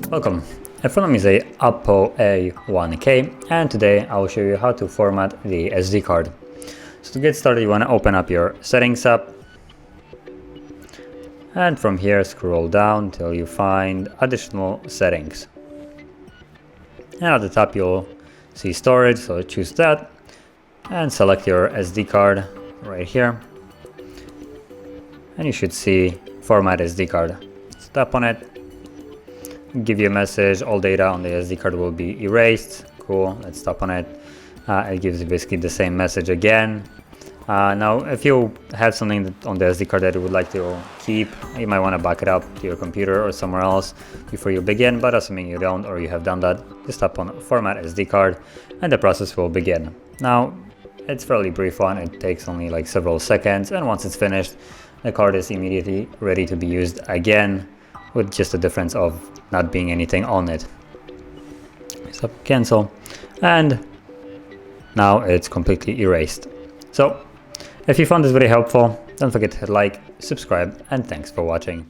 Welcome. In front of me is a Oppo A1K, and today I will show you how to format the SD card. So to get started, you want to open up your settings app, and from here scroll down till you find additional settings. And at the top you'll see storage, so choose that and select your SD card right here. And you should see format SD card. So tap on it. Give you a message, all data on the SD card will be erased. Cool, let's tap on it. It gives you basically the same message again. Now, if you have something on the SD card that you would like to keep, you might want to back it up to your computer or somewhere else before you begin, but assuming you don't or you have done that, just tap on Format SD card and the process will begin. Now, it's a fairly brief one, it takes only like several seconds, and once it's finished, the card is immediately ready to be used again, with just the difference of not being anything on it. So cancel, and now it's completely erased. So if you found this video helpful, don't forget to hit like, subscribe, and thanks for watching.